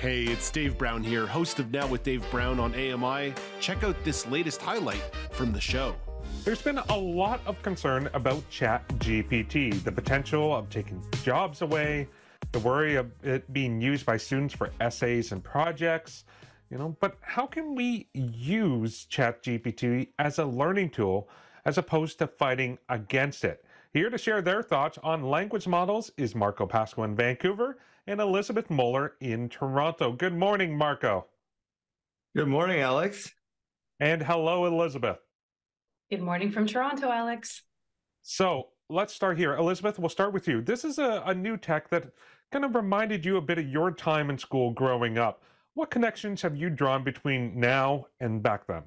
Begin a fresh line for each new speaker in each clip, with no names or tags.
Hey, it's Dave Brown here, host of Now with Dave Brown on AMI. Check out this latest highlight from the show.
There's been a lot of concern about Chat GPT, the potential of taking jobs away, the worry of it being used by students for essays and projects, but how can we use Chat GPT as a learning tool as opposed to fighting against it? Here to share their thoughts on language models is Marco Pasqua in Vancouver and Elizabeth Mohler in Toronto. Good morning, Marco.
Good morning, Alex.
And hello, Elizabeth.
Good morning from Toronto, Alex.
So let's start here. Elizabeth, we'll start with you. This is a new tech that kind of reminded you a bit of your time in school growing up. What connections have you drawn between now and back then?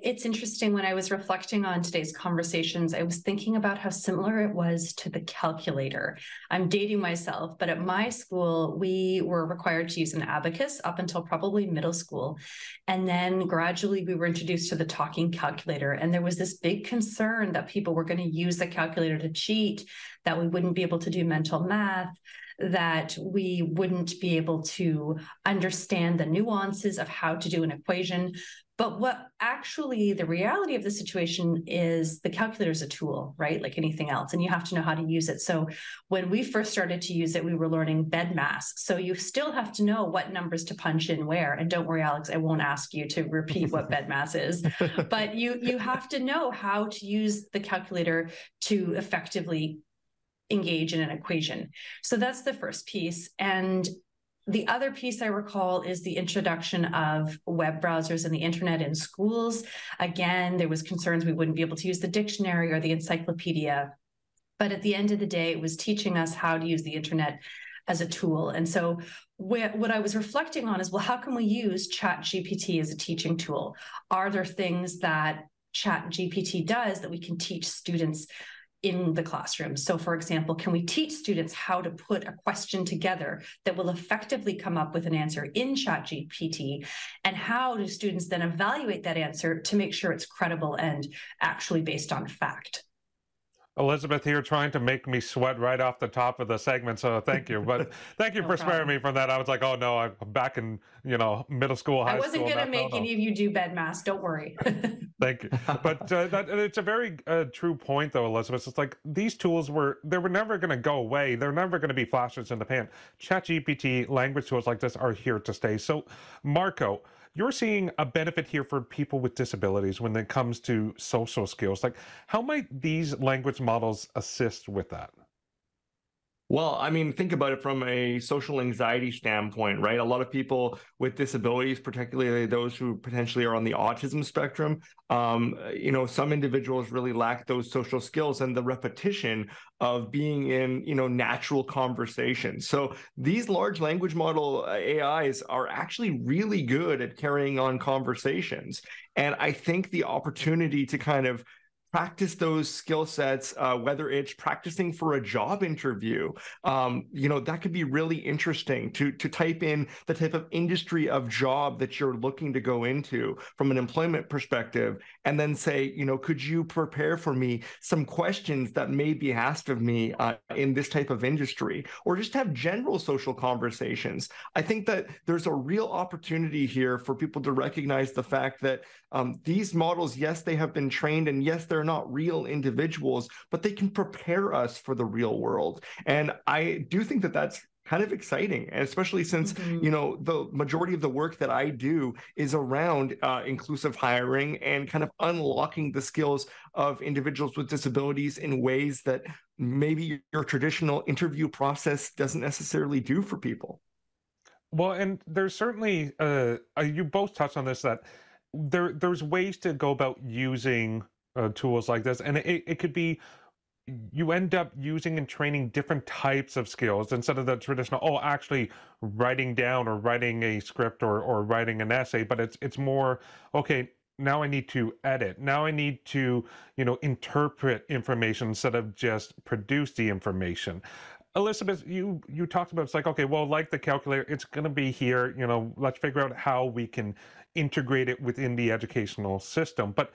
It's interesting. When I was reflecting on today's conversations, I was thinking about how similar it was to the calculator. I'm dating myself, but at my school, we were required to use an abacus up until probably middle school. And then gradually we were introduced to the talking calculator. And there was this big concern that people were going to use the calculator to cheat, that we wouldn't be able to do mental math, that we wouldn't be able to understand the nuances of how to do an equation. But what actually the reality of the situation is, the calculator is a tool, right? Like anything else, and you have to know how to use it. So when we first started to use it, we were learning bed mass. So you still have to know what numbers to punch in where. And don't worry, Alex, I won't ask you to repeat what bed mass is, but you have to know how to use the calculator to effectively engage in an equation. So that's the first piece. And the other piece I recall is the introduction of web browsers and the internet in schools. Again, there was concerns we wouldn't be able to use the dictionary or the encyclopedia. But at the end of the day, it was teaching us how to use the internet as a tool. And so what I was reflecting on is, well, how can we use Chat GPT as a teaching tool? Are there things that Chat GPT does that we can teach students in the classroom? So for example, can we teach students how to put a question together that will effectively come up with an answer in Chat GPT? And how do students then evaluate that answer to make sure it's credible and actually based on fact?
Elizabeth here trying to make me sweat right off the top of the segment, so thank you. But thank you for sparing me from that. I was like, oh no, I'm back in, middle school, high school.
I wasn't going to make any of you do bed mass, don't worry.
Thank you. But it's a very true point, though, Elizabeth. It's like these tools were never going to go away. They're never going to be flashes in the pan. ChatGPT, language tools like this are here to stay. So, Marco, you're seeing a benefit here for people with disabilities when it comes to social skills. Like, how might these language models assist with that?
Well, I mean, think about it from a social anxiety standpoint, right? A lot of people with disabilities, particularly those who potentially are on the autism spectrum, some individuals really lack those social skills and the repetition of being in, natural conversations. So these large language model AIs are actually really good at carrying on conversations. And I think the opportunity to kind of practice those skill sets, whether it's practicing for a job interview, that could be really interesting to type in the type of industry of job that you're looking to go into from an employment perspective, and then say, could you prepare for me some questions that may be asked of me in this type of industry, or just have general social conversations. I think that there's a real opportunity here for people to recognize the fact that these models, yes, they have been trained, and yes, they're not real individuals, but they can prepare us for the real world. And I do think that that's kind of exciting, and especially since, the majority of the work that I do is around inclusive hiring and kind of unlocking the skills of individuals with disabilities in ways that maybe your traditional interview process doesn't necessarily do for people.
Well, and there's certainly, you both touched on this, that there's ways to go about using tools like this, and it could be you end up using and training different types of skills instead of the traditional, actually writing down or writing a script or writing an essay, but it's more, okay, now I need to edit. Now I need to, interpret information instead of just produce the information. Elizabeth, you talked about, it's like, okay, well, like the calculator, it's going to be here, let's figure out how we can integrate it within the educational system. But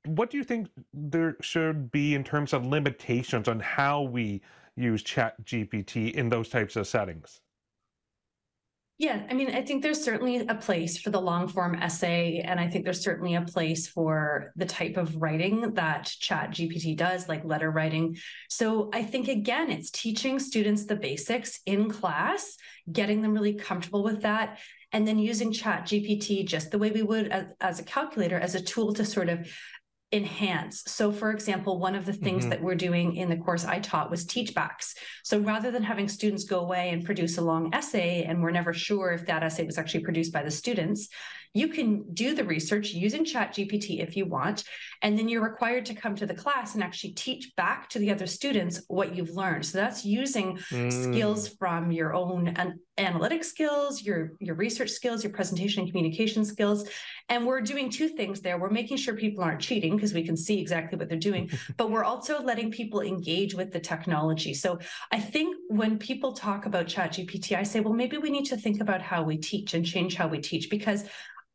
what do you think there should be in terms of limitations on how we use Chat GPT in those types of settings?
Yeah, I mean, I think there's certainly a place for the long form essay, and I think there's certainly a place for the type of writing that Chat GPT does, like letter writing. So I think, again, it's teaching students the basics in class, getting them really comfortable with that, and then using Chat GPT just the way we would as a calculator, as a tool to sort of enhance. So for example, one of the things that we're doing in the course I taught was teach backs. So rather than having students go away and produce a long essay, and we're never sure if that essay was actually produced by the students, you can do the research using Chat GPT if you want, and then you're required to come to the class and actually teach back to the other students what you've learned. So that's using skills from your own analytic skills, your research skills, your presentation and communication skills. And we're doing two things there. We're making sure people aren't cheating because we can see exactly what they're doing, but we're also letting people engage with the technology. So I think when people talk about Chat GPT, I say, well, maybe we need to think about how we teach and change how we teach, because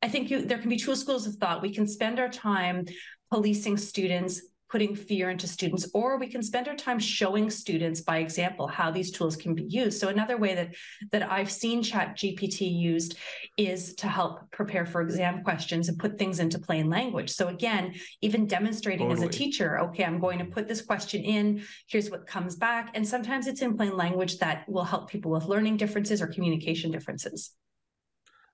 I think there can be two schools of thought. We can spend our time policing students, putting fear into students, or we can spend our time showing students by example how these tools can be used. So another way that I've seen Chat GPT used is to help prepare for exam questions and put things into plain language. So again, even demonstrating as a teacher, okay, I'm going to put this question in, here's what comes back. And sometimes it's in plain language that will help people with learning differences or communication differences.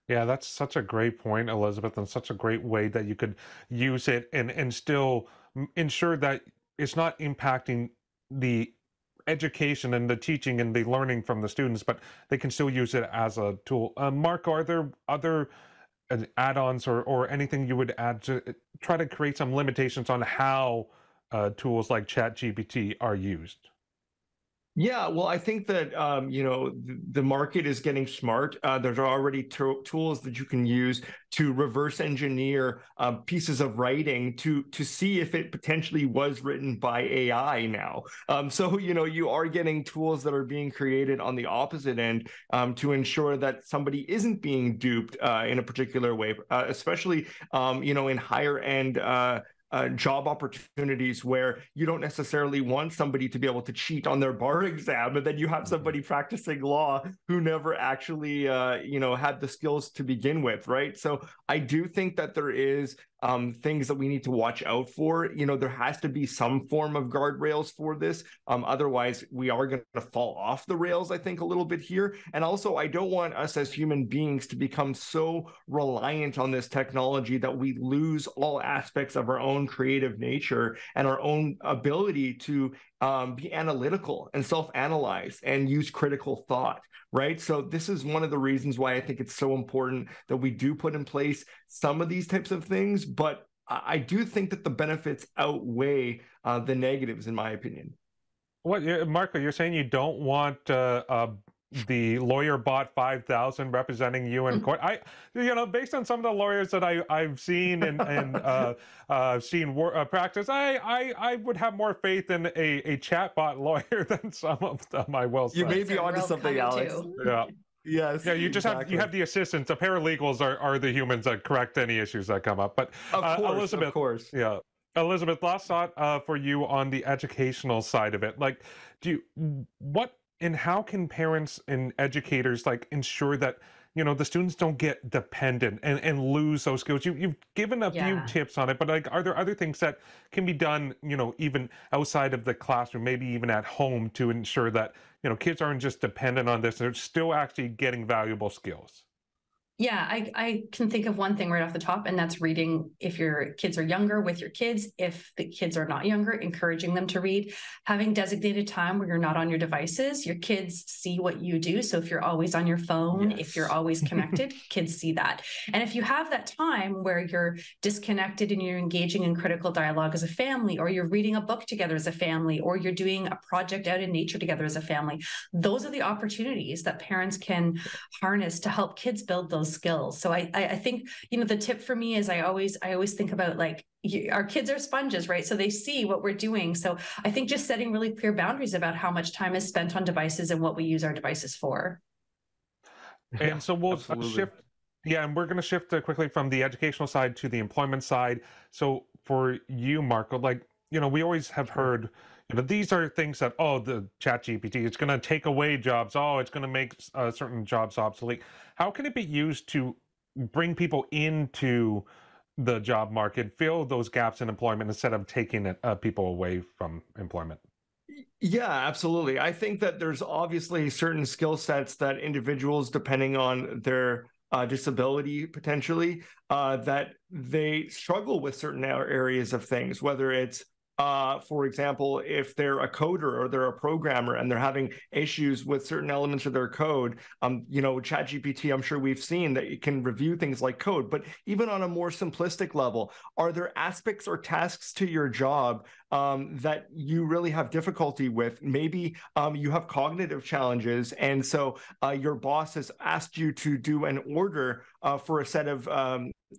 Yeah, that's such a great point, Elizabeth, and such a great way that you could use it and still ensure that it's not impacting the education and the teaching and the learning from the students, but they can still use it as a tool. Marco, are there other add-ons or anything you would add to try to create some limitations on how tools like ChatGPT are used?
Yeah, well, I think that the market is getting smart. There's already tools that you can use to reverse engineer pieces of writing to see if it potentially was written by AI now. So you are getting tools that are being created on the opposite end to ensure that somebody isn't being duped in a particular way, especially in higher end job opportunities where you don't necessarily want somebody to be able to cheat on their bar exam, and then you have somebody practicing law who never actually had the skills to begin with, right? So I do think that there is things that we need to watch out for. There has to be some form of guardrails for this. Otherwise, we are going to fall off the rails, I think, a little bit here. And also, I don't want us as human beings to become so reliant on this technology that we lose all aspects of our own creative nature and our own ability to be analytical and self-analyze and use critical thought, right? So this is one of the reasons why I think it's so important that we do put in place some of these types of things, but I do think that the benefits outweigh the negatives, in my opinion.
What, Marco, you're saying you don't want the lawyer bot 5,000 representing you in court? Based on some of the lawyers that I've seen and seen practice, I would have more faith in a chatbot lawyer than some of them, I will say.
You may be onto something, Alex.
Yeah.
Yes.
Yeah, you just have the assistants. The paralegals are the humans that correct any issues that come up. But Elizabeth,
of course.
Yeah. Elizabeth, last thought for you on the educational side of it. Like, how can parents and educators ensure that the students don't get dependent and lose those skills? You've given a few tips on it, but are there other things that can be done even outside of the classroom, maybe even at home, to ensure that kids aren't just dependent on this, they're still actually getting valuable skills?
Yeah, I can think of one thing right off the top, and that's reading if your kids are younger with your kids. If the kids are not younger, encouraging them to read. Having designated time where you're not on your devices. Your kids see what you do. So if you're always on your phone, if you're always connected, kids see that. And if you have that time where you're disconnected and you're engaging in critical dialogue as a family, or you're reading a book together as a family, or you're doing a project out in nature together as a family, those are the opportunities that parents can harness to help kids build those skills. So I think, the tip for me is I always think about our kids are sponges, right? So they see what we're doing. So I think just setting really clear boundaries about how much time is spent on devices and what we use our devices for.
And so we'll shift. Yeah, and we're going to shift quickly from the educational side to the employment side. So for you, Marco, we always have heard, these are things that, oh, the Chat GPT, it's going to take away jobs. Oh, it's going to make certain jobs obsolete. How can it be used to bring people into the job market, fill those gaps in employment instead of taking people away from employment?
Yeah, absolutely. I think that there's obviously certain skill sets that individuals, depending on their disability potentially, that they struggle with certain areas of things, whether it's for example, if they're a coder or they're a programmer and they're having issues with certain elements of their code, Chat GPT, I'm sure we've seen that it can review things like code, but even on a more simplistic level, are there aspects or tasks to your job that you really have difficulty with? Maybe you have cognitive challenges, and so your boss has asked you to do an order for a set of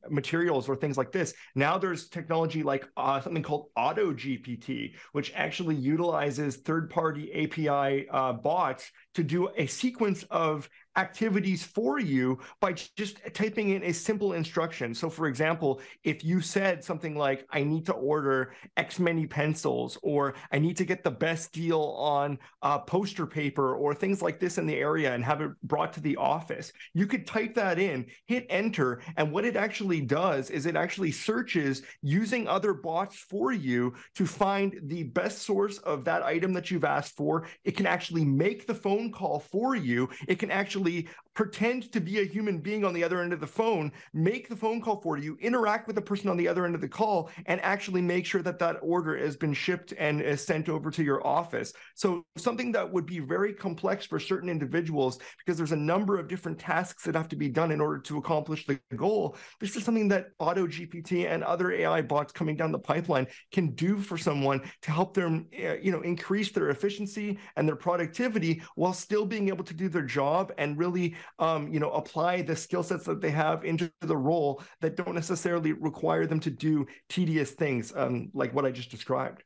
materials or things like this. Now there's technology like something called Auto GPT, which actually utilizes third-party API bots to do a sequence of activities for you by just typing in a simple instruction. So for example, if you said something like, I need to order X many pencils, or I need to get the best deal on poster paper, or things like this in the area and have it brought to the office, you could type that in, hit enter, and what it actually does is it actually searches using other bots for you to find the best source of that item that you've asked for. It can actually make the phone call for you. It can actually pretend to be a human being on the other end of the phone, make the phone call for you, interact with the person on the other end of the call, and actually make sure that that order has been shipped and is sent over to your office. So something that would be very complex for certain individuals, because there's a number of different tasks that have to be done in order to accomplish the goal. This is something that Auto GPT and other AI bots coming down the pipeline can do for someone to help them, increase their efficiency and their productivity while still being able to do their job and really, apply the skill sets that they have into the role that don't necessarily require them to do tedious things like what I just described.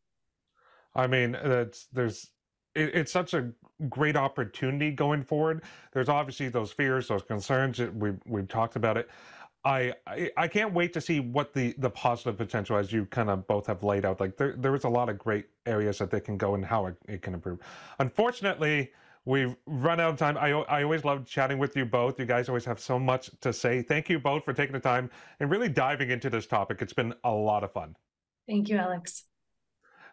I mean, it's such a great opportunity going forward. There's obviously those fears, those concerns. We've talked about it. I can't wait to see what the positive potential, as you kind of both have laid out. Like there is a lot of great areas that they can go and how it can improve. Unfortunately, we've run out of time. I always love chatting with you both. You guys always have so much to say. Thank you both for taking the time and really diving into this topic. It's been a lot of fun.
Thank you, Alex.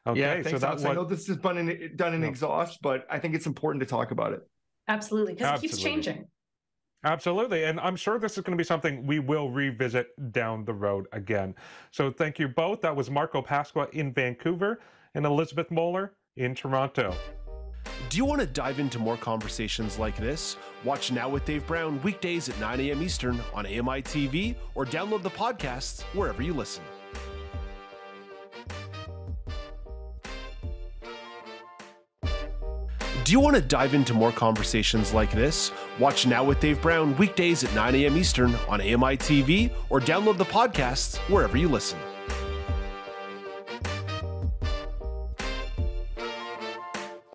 Okay,
yeah, thanks,
so
Alex. I know this has been done in exhaust, but I think it's important to talk about it.
Absolutely, because it keeps changing.
Absolutely, and I'm sure this is going to be something we will revisit down the road again. So thank you both. That was Marco Pasqua in Vancouver and Elizabeth Mohler in Toronto.
Do you want to dive into more conversations like this? Watch Now with Dave Brown weekdays at 9 a.m. Eastern on AMI.TV or download the podcasts wherever you listen. Do you want to dive into more conversations like this? Watch Now with Dave Brown weekdays at 9 a.m. Eastern on AMI.TV or download the podcasts wherever you listen.